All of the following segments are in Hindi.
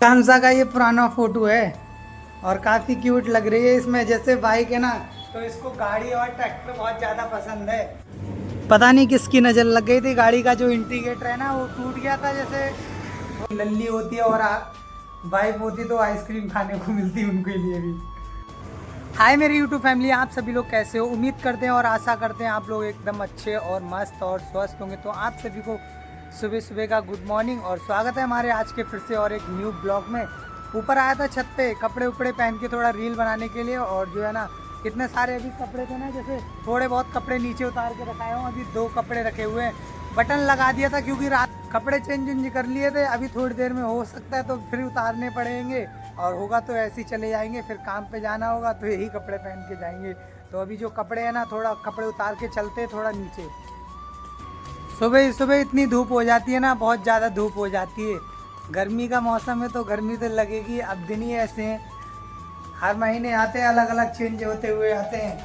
कांसा का ये पुराना फोटो है और काफ़ी क्यूट लग रही है इसमें। जैसे बाइक है ना, तो इसको गाड़ी और ट्रैक्टर बहुत ज़्यादा पसंद है। पता नहीं किसकी नज़र लग गई थी, गाड़ी का जो इंडिकेटर है ना वो टूट गया था। जैसे लल्ली होती है और बाइक होती तो आइसक्रीम खाने को मिलती उनके लिए भी। हाय मेरी यूट्यूब फैमिली, आप सभी लोग कैसे हो? उम्मीद करते हैं और आशा करते हैं आप लोग एकदम अच्छे और मस्त और स्वस्थ होंगे। तो आप सभी को सुबह सुबह का गुड मॉर्निंग और स्वागत है हमारे आज के फिर से और एक न्यू ब्लॉग में। ऊपर आया था छत पे कपड़े उपड़े पहन के थोड़ा रील बनाने के लिए, और जो है ना इतने सारे अभी कपड़े थे ना, जैसे थोड़े बहुत कपड़े नीचे उतार के रखाए हूँ। अभी 2 कपड़े रखे हुए हैं, बटन लगा दिया था क्योंकि रात कपड़े चेंज कर लिए थे। अभी थोड़ी देर में हो सकता है तो फिर उतारने पड़ेंगे, और होगा तो ऐसे ही चले जाएंगे। फिर काम पे जाना होगा तो यही कपड़े पहन के जाएंगे। तो अभी जो कपड़े हैं ना, थोड़ा कपड़े उतार के चलते थोड़ा नीचे। सुबह ही सुबह इतनी धूप हो जाती है ना, बहुत ज़्यादा धूप हो जाती है। गर्मी का मौसम है तो गर्मी तो लगेगी। अब दिन ही ऐसे हैं, हर महीने आते हैं, अलग अलग चेंज होते हुए आते हैं।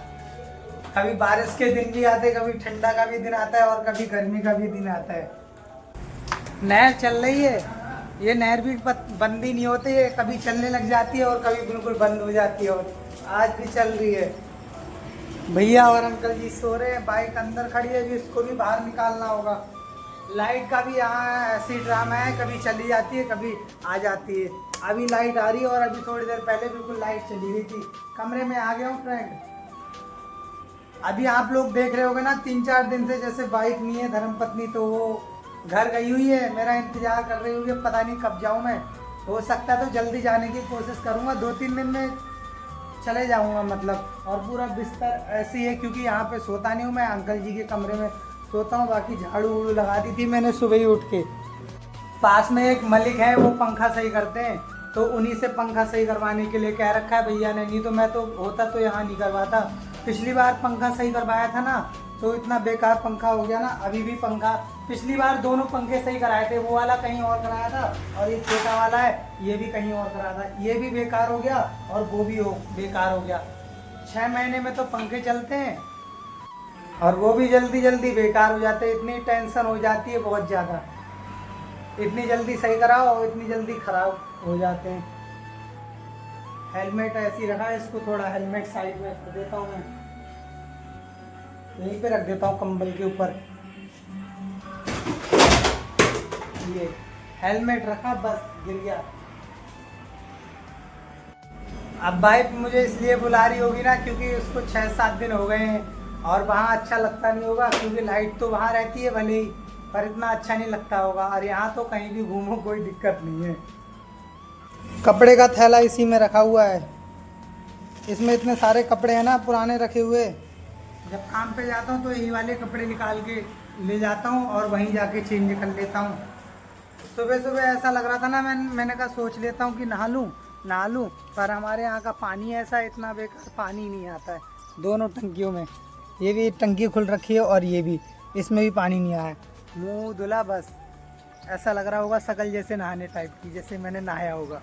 कभी बारिश के दिन भी आते हैं, कभी ठंडा का भी दिन आता है और कभी गर्मी का भी दिन आता है। नहर चल रही है, ये नहर भी बंद ही नहीं होती है, कभी चलने लग जाती है और कभी बिल्कुल बंद हो जाती है। और आज भी चल रही है। भैया और अंकल जी सो रहे हैं, बाइक अंदर खड़ी है, भी इसको भी बाहर निकालना होगा। लाइट का भी यहाँ ऐसी ड्रामा है, कभी चली जाती है कभी आ जाती है। अभी लाइट आ रही है और अभी थोड़ी देर पहले बिल्कुल लाइट चली गई थी। कमरे में आ गया हूँ फ्रेंड। अभी आप लोग देख रहे होगे ना, 3-4 दिन से जैसे बाइक नहीं है धर्मपत्नी, तो वो घर गई हुई है, मेरा इंतजार कर रही हुई है। पता नहीं कब जाऊँ मैं, हो सकता है तो जल्दी जाने की कोशिश करूँगा। 2-3 दिन में चले जाऊँगा मतलब। और पूरा बिस्तर ऐसे ही है क्योंकि यहाँ पे सोता नहीं हूँ मैं, अंकल जी के कमरे में सोता हूँ। बाकी झाड़ू उड़ू लगा दी थी मैंने सुबह ही उठ के। पास में एक मलिक है, वो पंखा सही करते हैं, तो उन्हीं से पंखा सही करवाने के लिए कह रखा है भैया ने। नहीं तो मैं तो होता तो यहाँ नहीं करवाता। पिछली बार पंखा सही करवाया था ना, तो इतना बेकार पंखा हो गया ना। अभी भी पंखा, पिछली बार दोनों पंखे सही कराए थे, वो वाला कहीं और कराया था और ये छोटा वाला है ये भी कहीं और कराया था। ये भी बेकार हो गया और वो भी बेकार हो गया। 6 महीने में तो पंखे चलते हैं और वो भी जल्दी जल्दी बेकार हो जाते हैं। इतनी टेंशन हो जाती है बहुत ज़्यादा, इतनी जल्दी सही कराओ और इतनी जल्दी खराब हो जाते हैं। हेलमेट ऐसी रखा है, इसको थोड़ा हेलमेट साइड में रख देता हूँ मैं, यहीं पे रख देता हूँ कंबल के ऊपर। ये हेलमेट रखा, बस गिर गया। अब बाइक मुझे इसलिए बुला रही होगी ना क्योंकि उसको 6-7 दिन हो गए हैं और वहाँ अच्छा लगता नहीं होगा, क्योंकि लाइट तो वहाँ रहती है भले ही, पर इतना अच्छा नहीं लगता होगा। और यहाँ तो कहीं भी घूमो कोई दिक्कत नहीं है। कपड़े का थैला इसी में रखा हुआ है, इसमें इतने सारे कपड़े हैं ना पुराने रखे हुए। जब काम पे जाता हूँ तो यही वाले कपड़े निकाल के ले जाता हूँ और वहीं जाके चेंज कर लेता हूँ। सुबह सुबह ऐसा लग रहा था ना, मैंने कहा सोच लेता हूँ कि नहा लूँ, पर हमारे यहाँ का पानी ऐसा इतना बेकार पानी नहीं आता है दोनों टंकियों में। ये भी टंकी खुल रखी है और ये भी, इसमें भी पानी नहीं आया है। मुँह धुला बस, ऐसा लग रहा होगा शकल जैसे नहाने टाइप की, जैसे मैंने नहाया होगा।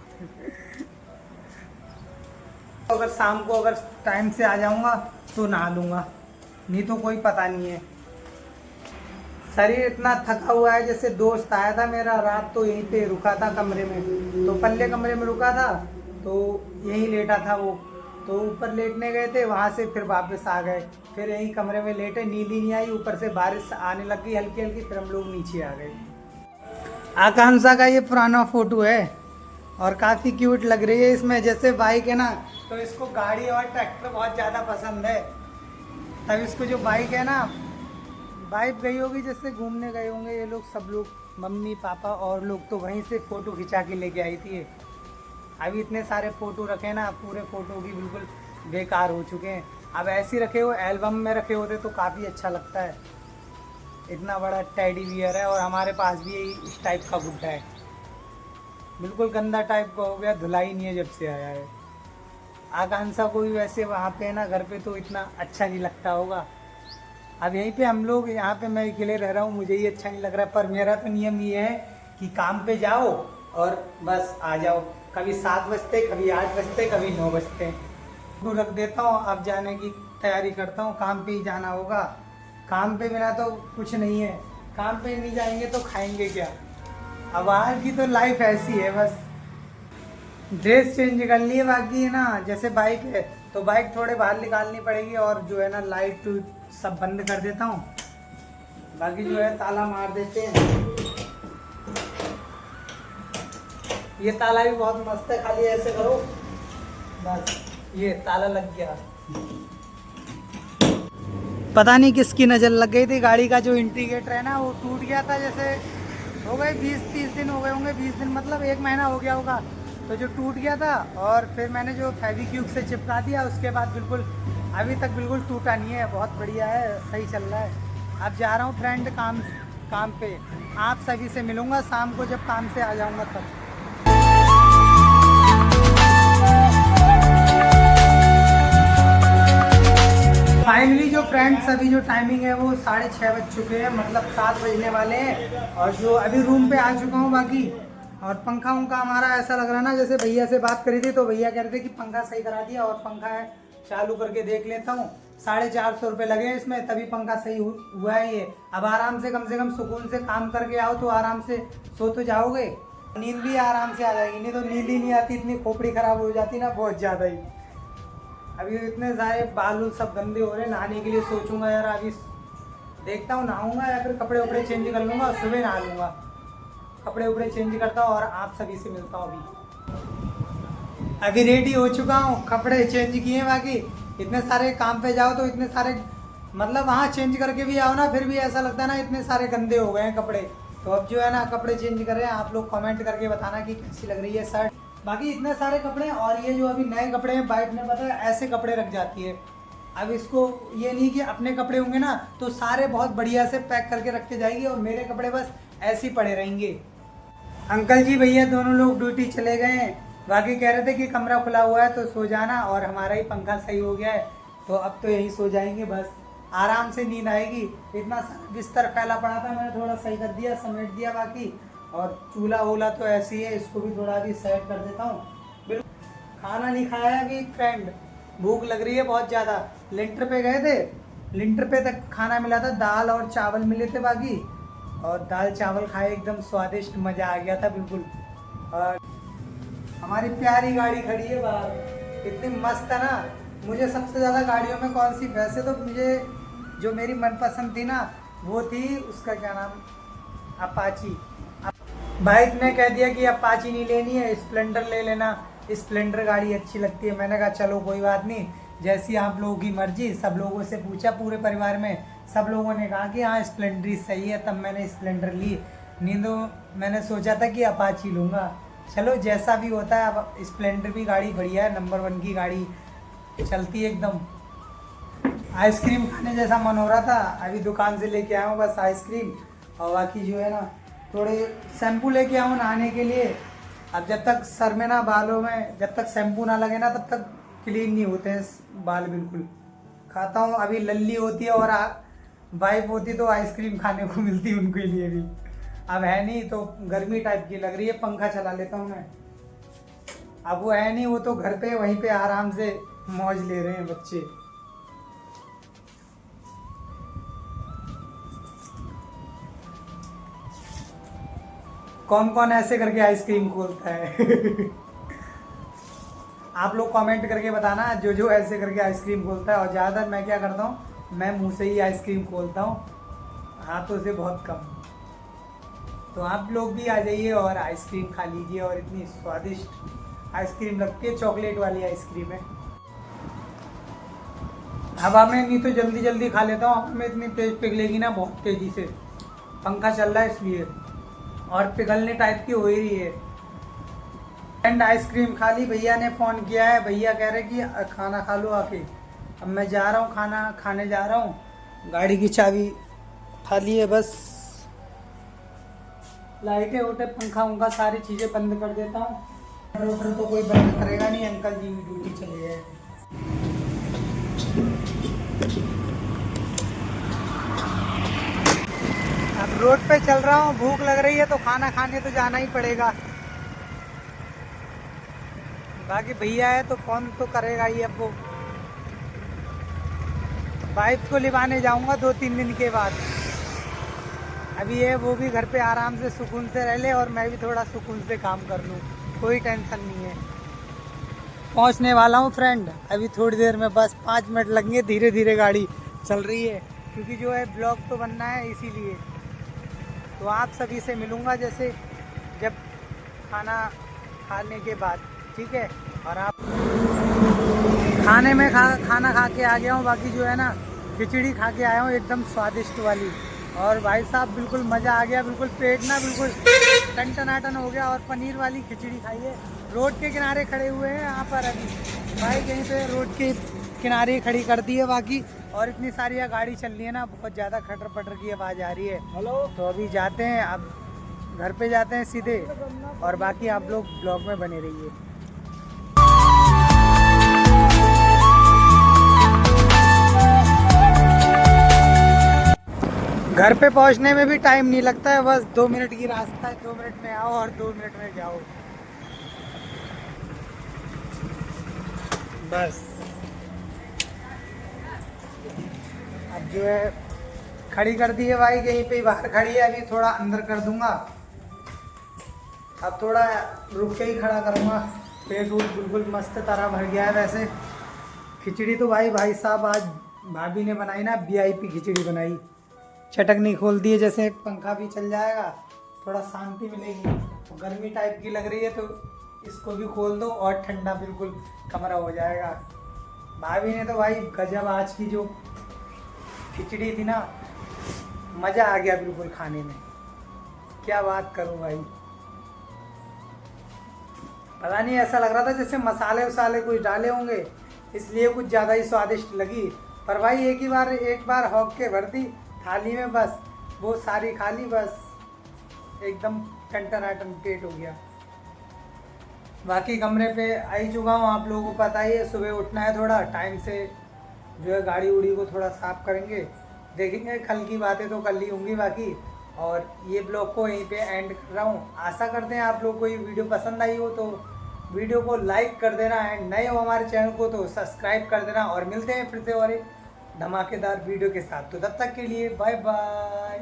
अगर शाम को अगर टाइम से आ जाऊँगा तो नहा लूँगा, नहीं तो कोई पता नहीं है। शरीर इतना थका हुआ है। जैसे दोस्त आया था मेरा, रात तो यहीं पे रुका था कमरे में, तो पल्ले कमरे में रुका था, तो यहीं लेटा था वो। तो ऊपर लेटने गए थे, वहाँ से फिर वापस आ गए, फिर यहीं कमरे में लेटे। नींद ही नहीं आई, ऊपर से बारिश आने लग गई हल्की हल्की, फिर हम लोग नीचे आ गए। आकांक्षा का ये पुराना फोटो है और काफ़ी क्यूट लग रही है इसमें। जैसे बाइक है ना, तो इसको गाड़ी और ट्रैक्टर बहुत ज़्यादा पसंद है। तब इसको जो बाइक है ना, बाइक गई होगी, जैसे घूमने गए होंगे ये लोग, सब लोग मम्मी पापा और लोग, तो वहीं से फ़ोटो खिंचा के लेके आई थी। अभी इतने सारे फ़ोटो रखे ना, पूरे फ़ोटो भी बिल्कुल बेकार हो चुके हैं। अब ऐसे रखे हो, एल्बम में रखे होते तो काफ़ी अच्छा लगता है। इतना बड़ा टेडी बियर है और हमारे पास भी इस टाइप का गुड्डा है, बिल्कुल गंदा टाइप का हो गया, धुलाई नहीं है जब से आया है। आकांक्षा को भी वैसे वहाँ पे है ना घर पे तो इतना अच्छा नहीं लगता होगा। अब यहीं पे हम लोग, यहाँ पे मैं अकेले रह रहा हूँ, मुझे ही अच्छा नहीं लग रहा है। पर मेरा तो नियम ये है कि काम पे जाओ और बस आ जाओ। कभी 7 बजते, कभी 8 बजते, कभी 9 बजते। तो रख देता हूँ, अब जाने की तैयारी करता हूँ। काम पे ही जाना होगा, काम पे बिना तो कुछ नहीं है। काम पे नहीं जाएंगे तो खाएंगे क्या? अब बाहर की तो लाइफ ऐसी है बस। ड्रेस चेंज कर लिए, बाकी है ना जैसे बाइक है तो बाइक थोड़े बाहर निकालनी पड़ेगी, और जो है ना लाइट सब बंद कर देता हूँ, बाकी जो है ताला मार देते हैं। ये ताला भी बहुत मस्त है, खाली ऐसे करो बस ये ताला लग गया। पता नहीं किसकी नज़र लग गई थी, गाड़ी का जो इंडिकेटर है ना वो टूट गया था, जैसे हो गए 20-30 दिन हो गए होंगे, 20 दिन मतलब 1 महीना हो गया होगा, तो जो टूट गया था और फिर मैंने जो फेविक्विक से चिपका दिया, उसके बाद बिल्कुल अभी तक बिल्कुल टूटा नहीं है, बहुत बढ़िया है, सही चल रहा है। अब जा रहा हूँ फ्रेंड काम पे, आप सभी से मिलूँगा शाम को जब काम से आ जाऊँगा तब। फाइनली जो फ्रेंड्स अभी जो टाइमिंग है वो 6:30 बज चुके हैं, मतलब 7 बजने वाले हैं, और जो अभी रूम पे आ चुका हूँ बाकी। और पंखा उनका हमारा ऐसा लग रहा है ना, जैसे भैया से बात करी थी तो भैया कह रहे थे कि पंखा सही करा दिया, और पंखा है चालू करके देख लेता हूँ। 450 रुपये लगे हैं इसमें, तभी पंखा सही हुआ है ये। अब आराम से कम सुकून से काम करके आओ तो आराम से सो तो जाओगे, नींद भी आराम से आ जाएगी, नहीं तो नींद ही नहीं आती, इतनी खोपड़ी खराब हो जाती ना बहुत ज़्यादा ही। अभी इतने सारे बाल सब गंदे हो रहे हैं, नहाने के लिए सोचूंगा यार, अभी देखता हूँ नहाऊंगा या फिर कपड़े वपड़े चेंज कर लूँगा और सुबह नहा लूँगा। कपड़े वपड़े चेंज करता हूँ और आप सभी से मिलता हूँ। अभी रेडी हो चुका हूँ, कपड़े चेंज किए, बाकी इतने सारे काम पे जाओ तो इतने सारे मतलब वहाँ चेंज करके भी आओ ना, फिर भी ऐसा लगता है ना इतने सारे गंदे हो गए हैं कपड़े। तो अब जो है ना कपड़े चेंज कर रहे हैं, आप लोग कमेंट करके बताना कि कैसी लग रही है शर्ट। बाकी इतने सारे कपड़े हैं, और ये जो अभी नए कपड़े हैं वाइफ ने पता है ऐसे कपड़े रख जाती है। अब इसको ये नहीं कि अपने कपड़े होंगे ना तो सारे बहुत बढ़िया से पैक करके रख के जाएगी, और मेरे कपड़े बस ऐसे ही पड़े रहेंगे। अंकल जी भैया दोनों लोग ड्यूटी चले गए हैं, बाकी कह रहे थे कि कमरा खुला हुआ है तो सो जाना, और हमारा ही पंखा सही हो गया है तो अब तो यहीं सो जाएंगे, बस आराम से नींद आएगी। इतना बिस्तर फैला पड़ा था, मैंने थोड़ा सही कर दिया, समेट दिया बाकी, और चूल्हा वूल्हा तो ऐसे ही है, इसको भी थोड़ा अभी सेट कर देता हूँ। बिल्कुल खाना नहीं खाया अभी फ्रेंड, भूख लग रही है बहुत ज़्यादा। लिंटर पे गए थे, लिंटर पे तक खाना मिला था, दाल और चावल मिले थे बाकी, और दाल चावल खाए एकदम स्वादिष्ट, मज़ा आ गया था बिल्कुल। और हमारी प्यारी गाड़ी खड़ी है बाहर, इतनी मस्त है ना। मुझे सबसे ज़्यादा गाड़ियों में कौन सी, वैसे तो मुझे जो मेरी मनपसंद थी ना वो थी, उसका क्या नाम, अपाची। भाई ने कह दिया कि अपाची नहीं लेनी है, स्प्लेंडर ले लेना, स्प्लेंडर गाड़ी अच्छी लगती है। मैंने कहा चलो कोई बात नहीं, जैसी आप लोगों की मर्जी। सब लोगों से पूछा पूरे परिवार में, सब लोगों ने कहा कि हाँ स्प्लेंडर ही सही है, तब मैंने स्प्लेंडर ली। नहीं तो मैंने सोचा था कि अपाची लूँगा, चलो जैसा भी होता है। अब स्प्लेंडर भी गाड़ी बढ़िया है, नंबर 1 की गाड़ी, चलती है एकदम। आइसक्रीम खाने जैसा मन हो रहा था, अभी दुकान से लेके आया हूँ बस आइसक्रीम, और बाकी जो है ना थोड़े शैम्पू लेके आऊँ नहाने के लिए। अब जब तक सर में ना, बालों में जब तक शैम्पू ना लगे ना तब तक क्लीन नहीं होते हैं बाल बिल्कुल। खाता हूँ, अभी लल्ली होती है और वाइफ होती तो आइसक्रीम खाने को मिलती उनके लिए भी, अब है नहीं तो गर्मी टाइप की लग रही है, पंखा चला लेता हूँ मैं। अब वो है नहीं, वो तो घर पे वहीं पे आराम से मौज ले रहे हैं बच्चे। कौन कौन ऐसे करके आइसक्रीम खोलता है आप लोग कमेंट करके बताना जो जो ऐसे करके आइसक्रीम खोलता है। और ज़्यादातर मैं क्या करता हूँ, मैं मुंह से ही आइसक्रीम खोलता हूँ, हाथों से बहुत कम। तो आप लोग भी आ जाइए और आइसक्रीम खा लीजिए, और इतनी स्वादिष्ट आइसक्रीम लगती है, चॉकलेट वाली आइसक्रीम है। हवा में नहीं तो जल्दी जल्दी खा लेता हूँ, हवा में इतनी तेज पिघलेगी ना बहुत तेज़ी से, पंखा चल रहा है इसलिए, और पिघलने टाइप की हो ही रही है। एंड आइसक्रीम खा ली, भैया ने फ़ोन किया है, भैया कह रहे कि खाना खा लो आके। अब मैं जा रहा हूँ, खाना खाने जा रहा हूँ, गाड़ी की चाबी उठा ली है, बस लाइटें उठे, पंखा उंखा सारी चीज़ें बंद कर देता हूँ। मोटर तो कोई बंद करेगा नहीं, अंकल जी भी ड्यूटी चले गए। अब रोड पे चल रहा हूँ, भूख लग रही है तो खाना खाने तो जाना ही पड़ेगा। बाकी भैया है तो फोन तो करेगा ही। अब वो वाइफ को लिवाने जाऊंगा 2-3 दिन के बाद। अभी ये वो भी घर पे आराम से सुकून से रह ले, और मैं भी थोड़ा सुकून से काम कर लूँ, कोई टेंशन नहीं है। पहुंचने वाला हूं फ्रेंड, अभी थोड़ी देर में, बस 5 मिनट लगेंगे। धीरे धीरे गाड़ी चल रही है क्योंकि जो है ब्लॉग तो बनना है, इसीलिए। तो आप सभी से मिलूँगा जैसे जब खाना खाने के बाद, ठीक है। और आप खाना खा के आ गया हूँ। बाकी जो है ना, खिचड़ी खा के आया हूँ एकदम स्वादिष्ट वाली। और भाई साहब बिल्कुल मज़ा आ गया, बिल्कुल पेट ना बिल्कुल टन हो गया। और पनीर वाली खिचड़ी खाई है। रोड के किनारे खड़े हुए हैं यहाँ पर अभी, भाई कहीं पे रोड के किनारे खड़ी कर दी है बाकी। और इतनी सारी गाड़ी चल रही है ना, बहुत ज़्यादा खटर पटर की आवाज़ आ रही है। हेलो, तो अभी जाते हैं, अब घर पे जाते हैं सीधे। और बाकी आप लोग ब्लॉग में बने रहिए। घर पे पहुंचने में भी टाइम नहीं लगता है, बस 2 मिनट की रास्ता है। 2 मिनट में आओ और 2 मिनट में जाओ, बस। अब जो है खड़ी कर दी है भाई, कहीं पे बाहर खड़ी है, अभी थोड़ा अंदर कर दूंगा। अब थोड़ा रुक के ही खड़ा करूँगा। पेट वूट बिल्कुल मस्त तरह भर गया है। वैसे खिचड़ी तो भाई साहब आज भाभी ने बनाई ना, VIP खिचड़ी बनाई। चटकनी खोल दी है, जैसे पंखा भी चल जाएगा, थोड़ा शांति मिलेगी। तो गर्मी टाइप की लग रही है तो इसको भी खोल दो और ठंडा बिल्कुल कमरा हो जाएगा। भाभी ने तो भाई गजब, आज की जो खिचड़ी थी ना, मज़ा आ गया बिल्कुल खाने में। क्या बात करूं भाई, पता नहीं, ऐसा लग रहा था जैसे मसाले वसाले कुछ डाले होंगे, इसलिए कुछ ज़्यादा ही स्वादिष्ट लगी। पर भाई एक बार हौक के भर दी थाली में, बस वो सारी खा ली, बस एकदम टन पेट हो गया। बाकी कमरे पे आ ही चुका हूँ, आप लोगों को पता ही है। सुबह उठना है, थोड़ा टाइम से जो है गाड़ी उड़ी को थोड़ा साफ करेंगे, देखेंगे। कल की बातें तो कल ही होंगी बाकी। और ये ब्लॉग को यहीं पे एंड कर रहा हूँ। आशा करते हैं आप लोग को ये वीडियो पसंद आई हो, तो वीडियो को लाइक कर देना। एंड नए हो हमारे चैनल को तो सब्सक्राइब कर देना। और मिलते हैं फिर से और एक धमाकेदार वीडियो के साथ। तो तब तक के लिए बाय बाय।